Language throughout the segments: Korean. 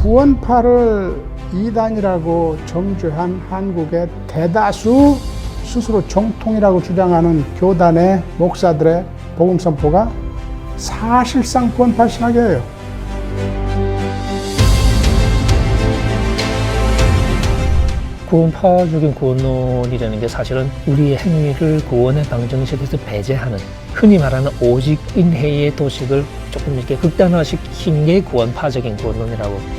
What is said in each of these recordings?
구원파를 이단이라고 정죄한 한국의 대다수 스스로 정통이라고 주장하는 교단의 목사들의 복음 선포가 사실상 구원파 신학이에요. 구원파적인 구원론이라는 게 사실은 우리의 행위를 구원의 방정식에서 배제하는, 흔히 말하는 오직인해의 도식을 조금 이렇게 극단화시킨 게 구원파적인 구원론이라고.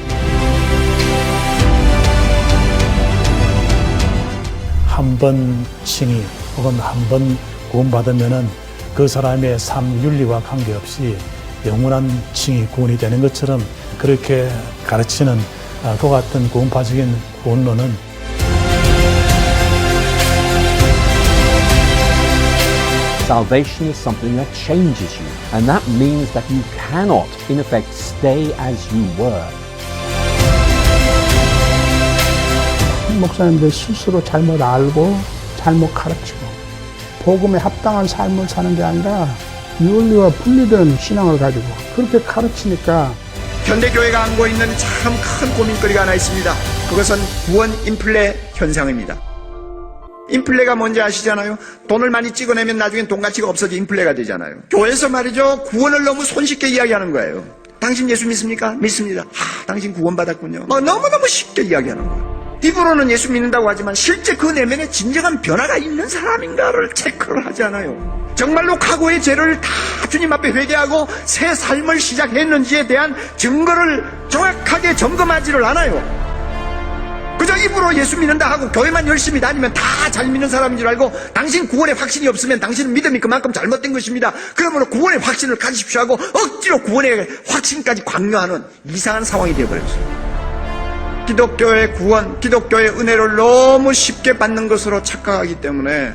한 번 칭의 혹은 한 번 구원받으면은 그 사람의 삶 윤리와 관계없이 영원한 칭의 구원이 되는 것처럼 그렇게 가르치는 그 같은 구원파적인 구원론은 Salvation is something that changes you, and that means that you cannot, in effect, stay as you were. 목사님들 스스로 잘못 알고 잘못 가르치고 복음에 합당한 삶을 사는 게 아니라 윤리와 분리된 신앙을 가지고 그렇게 가르치니까 현대교회가 안고 있는 참 큰 고민거리가 하나 있습니다. 그것은 구원 인플레 현상입니다. 인플레가 뭔지 아시잖아요? 돈을 많이 찍어내면 나중엔 돈 가치가 없어져 인플레가 되잖아요. 교회에서 말이죠, 구원을 너무 손쉽게 이야기하는 거예요. 당신 예수 믿습니까? 믿습니다. 당신 구원받았군요. 너무너무 쉽게 이야기하는 거예요. 입으로는 예수 믿는다고 하지만 실제 그 내면에 진정한 변화가 있는 사람인가를 체크를 하지 않아요. 정말로 과거의 죄를 다 주님 앞에 회개하고 새 삶을 시작했는지에 대한 증거를 정확하게 점검하지를 않아요. 그저 입으로 예수 믿는다 하고 교회만 열심히 다니면 다 잘 믿는 사람인 줄 알고, 당신 구원의 확신이 없으면 당신은 믿음이 그만큼 잘못된 것입니다. 그러므로 구원의 확신을 가지십시오 하고 억지로 구원의 확신까지 강요하는 이상한 상황이 되어버렸어요. 기독교의 구원, 기독교의 은혜를 너무 쉽게 받는 것으로 착각하기 때문에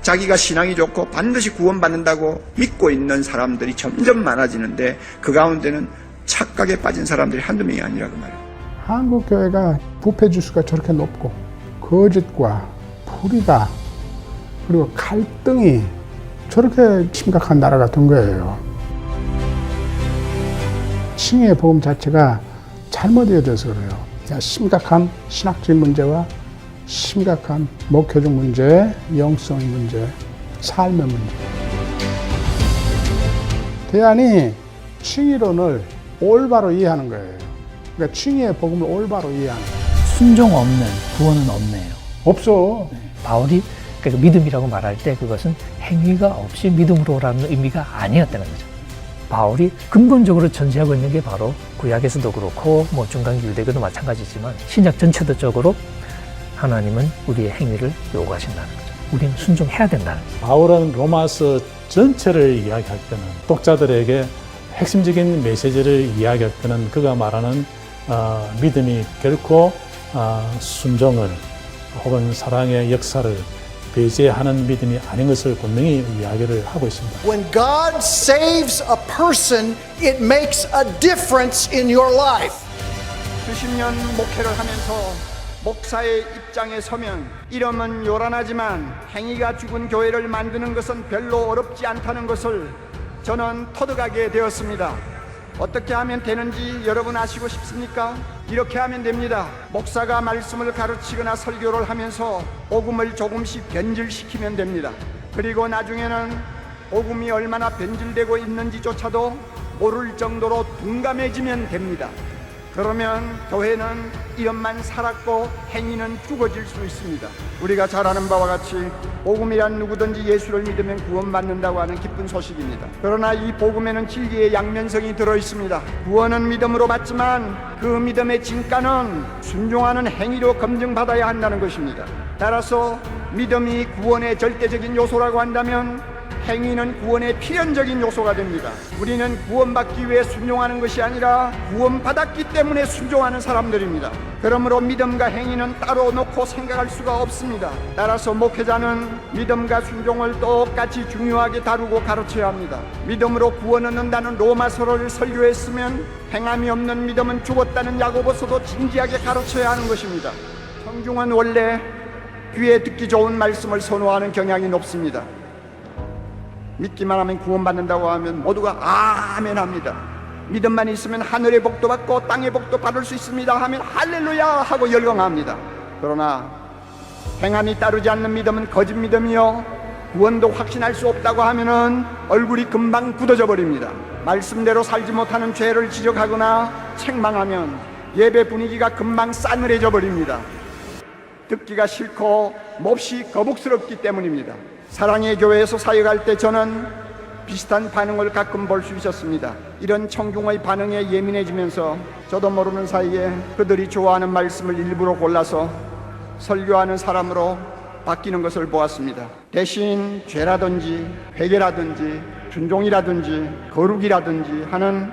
자기가 신앙이 좋고 반드시 구원받는다고 믿고 있는 사람들이 점점 많아지는데, 그 가운데는 착각에 빠진 사람들이 한두 명이 아니라고 말이에요. 한국 교회가 부패 지수가 저렇게 높고 거짓과 불의가 그리고 갈등이 저렇게 심각한 나라가 된 거예요. 칭의의 복음 자체가 잘못 이어져서 그래요. 심각한 신학적인 문제와 심각한 목회적 문제, 영성의 문제, 삶의 문제. 대안이 칭의론을 올바로 이해하는 거예요. 그러니까 칭의의 복음을 올바로 이해하는 거예요. 순종 없는 구원은 없네요. 없어. 바울이 그러니까 믿음이라고 말할 때 그것은 행위가 없이 믿음으로라는 의미가 아니었다는 거죠. 바울이 근본적으로 전제하고 있는 게 바로 구약에서도 그렇고 중간기 유대교도 마찬가지지만 신약 전체적으로 하나님은 우리의 행위를 요구하신다는 거죠. 우리는 순종해야 된다는 거죠. 바울은 로마서 전체를 이야기할 때는 독자들에게 핵심적인 메시지를 이야기할 때는 그가 말하는 믿음이 결코 순종을 혹은 사랑의 역사를 배제하는 믿음이 아닌 것을 분명히 이야기를 하고 있습니다. When God saves a person, it makes a difference in your life. 수십 년 목회를 하면서 목사의 입장에 서면 이름은 요란하지만 행위가 죽은 교회를 만드는 것은 별로 어렵지 않다는 것을 저는 터득하게 되었습니다. 어떻게 하면 되는지 여러분 아시고 싶습니까? 이렇게 하면 됩니다. 목사가 말씀을 가르치거나 설교를 하면서 복음을 조금씩 변질시키면 됩니다. 그리고 나중에는 복음이 얼마나 변질되고 있는지조차도 모를 정도로 둔감해지면 됩니다. 그러면 교회는 이름만 살았고 행위는 죽어질 수 있습니다. 우리가 잘 아는 바와 같이 복음이란 누구든지 예수를 믿으면 구원받는다고 하는 기쁜 소식입니다. 그러나 이 복음에는 진리의 양면성이 들어있습니다. 구원은 믿음으로 받지만 그 믿음의 진가는 순종하는 행위로 검증받아야 한다는 것입니다. 따라서 믿음이 구원의 절대적인 요소라고 한다면 행위는 구원의 필연적인 요소가 됩니다. 우리는 구원받기 위해 순종하는 것이 아니라 구원받았기 때문에 순종하는 사람들입니다. 그러므로 믿음과 행위는 따로 놓고 생각할 수가 없습니다. 따라서 목회자는 믿음과 순종을 똑같이 중요하게 다루고 가르쳐야 합니다. 믿음으로 구원 얻는다는 로마서를 설교했으면 행함이 없는 믿음은 죽었다는 야고보서도 진지하게 가르쳐야 하는 것입니다. 성경은 원래 귀에 듣기 좋은 말씀을 선호하는 경향이 높습니다. 믿기만 하면 구원받는다고 하면 모두가 아멘 합니다. 믿음만 있으면 하늘의 복도 받고 땅의 복도 받을 수 있습니다 하면 할렐루야 하고 열광합니다. 그러나 행함이 따르지 않는 믿음은 거짓 믿음이요 구원도 확신할 수 없다고 하면은 얼굴이 금방 굳어져 버립니다. 말씀대로 살지 못하는 죄를 지적하거나 책망하면 예배 분위기가 금방 싸늘해져 버립니다. 듣기가 싫고 몹시 거북스럽기 때문입니다. 사랑의 교회에서 사역할 때 저는 비슷한 반응을 가끔 볼 수 있었습니다. 이런 청중의 반응에 예민해지면서 저도 모르는 사이에 그들이 좋아하는 말씀을 일부러 골라서 설교하는 사람으로 바뀌는 것을 보았습니다. 대신 죄라든지 회개라든지 순종이라든지 거룩이라든지 하는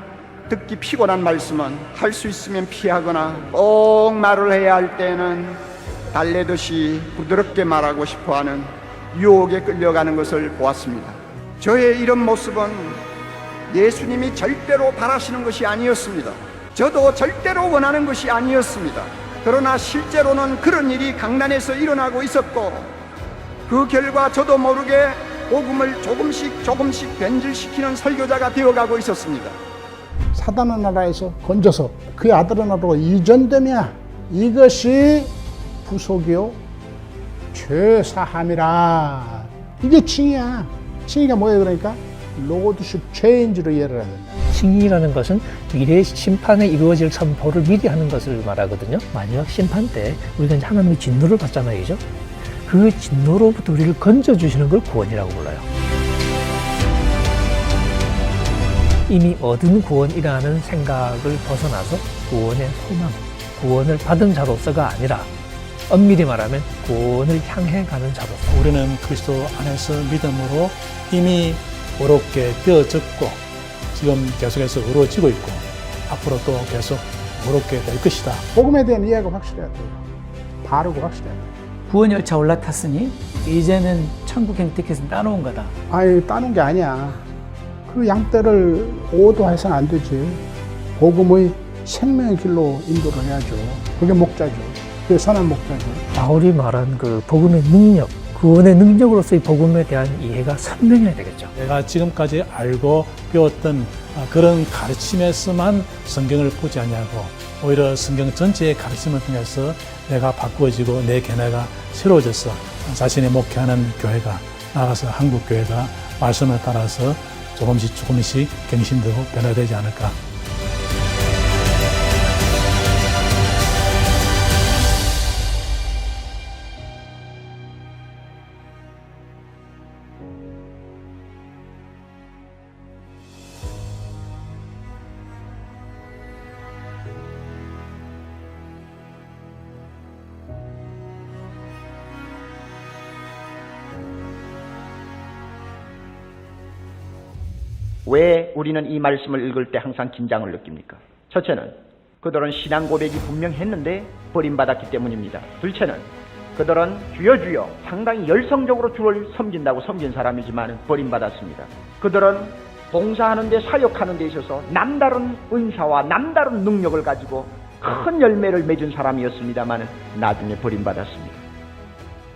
듣기 피곤한 말씀은 할 수 있으면 피하거나 꼭 말을 해야 할 때는 달래듯이 부드럽게 말하고 싶어하는 유혹에 끌려가는 것을 보았습니다. 저의 이런 모습은 예수님이 절대로 바라시는 것이 아니었습니다. 저도 절대로 원하는 것이 아니었습니다. 그러나 실제로는 그런 일이 강단에서 일어나고 있었고 그 결과 저도 모르게 복음을 조금씩 변질시키는 설교자가 되어가고 있었습니다. 사단의 나라에서 건져서 그의 아들의 나라로 이전되며 이것이 부속이요 죄사함이라. 이게 칭의야. 칭의가 뭐예요? 그러니까 로드십 체인지로 이해를 해야 된다. 칭의라는 것은 미래의 심판에 이루어질 선포를 미리 하는 것을 말하거든요. 마지막 심판 때 우리가 이제 하나님의 진노를 받잖아요, 그죠? 그 진노로부터 우리를 건져주시는 걸 구원이라고 불러요. 이미 얻은 구원이라는 생각을 벗어나서 구원의 소망, 구원을 받은 자로서가 아니라 엄밀히 말하면 구원을 향해 가는 자로서 우리는 그리스도 안에서 믿음으로 이미 의롭게 되어졌고 지금 계속해서 의로워지고 있고 앞으로 또 계속 의롭게 될 것이다. 복음에 대한 이해가 확실해야 돼요. 바르고 확실해야 돼요. 구원 열차 올라탔으니 이제는 천국 행택해서 따놓은 거다. 아니 따는 게 아니야. 그 양떼를 오도해서는 안 되지. 복음의 생명의 길로 인도를 해야죠. 그게 목자죠. 그게 선한 목자죠. 바울이 말한 그 복음의 능력, 구원의 능력으로서의 복음에 대한 이해가 선명해야 되겠죠. 내가 지금까지 알고 배웠던 그런 가르침에서만 성경을 보지 아니하고 오히려 성경 전체의 가르침을 통해서 내가 바꾸어지고 내 견해가 새로워져서 자신이 목회하는 교회가 나아가서 한국 교회가 말씀을 따라서 조금씩 갱신되고 변화되지 않을까. 왜 우리는 이 말씀을 읽을 때 항상 긴장을 느낍니까? 첫째는 그들은 신앙 고백이 분명했는데 버림받았기 때문입니다. 둘째는 그들은 주여 주여 상당히 열성적으로 주를 섬긴다고 섬긴 사람이지만 버림받았습니다. 그들은 봉사하는 데 사역하는 데 있어서 남다른 은사와 남다른 능력을 가지고 큰 열매를 맺은 사람이었습니다만 나중에 버림받았습니다.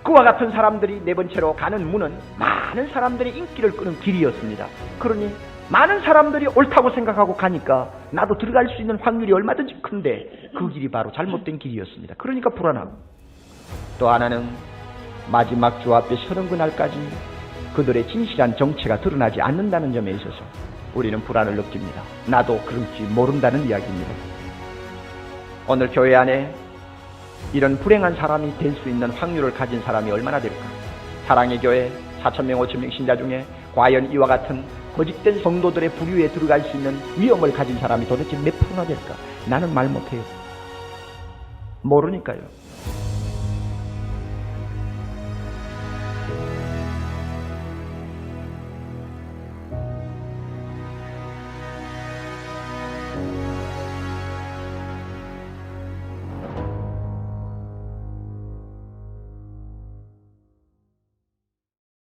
그와 같은 사람들이 네 번째로 가는 문은 많은 사람들의 인기를 끄는 길이었습니다. 그러니 많은 사람들이 옳다고 생각하고 가니까 나도 들어갈 수 있는 확률이 얼마든지 큰데 그 길이 바로 잘못된 길이었습니다. 그러니까 불안하고, 또 하나는 마지막 주 앞에 서는 그날까지 그들의 진실한 정체가 드러나지 않는다는 점에 있어서 우리는 불안을 느낍니다. 나도 그럴지 모른다는 이야기입니다. 오늘 교회 안에 이런 불행한 사람이 될 수 있는 확률을 가진 사람이 얼마나 될까? 사랑의 교회 4,000명, 5,000명 신자 중에 과연 이와 같은 거짓된 성도들의 부류에 들어갈 수 있는 위험을 가진 사람이 도대체 몇 프로나 될까? 나는 말 못해요. 모르니까요.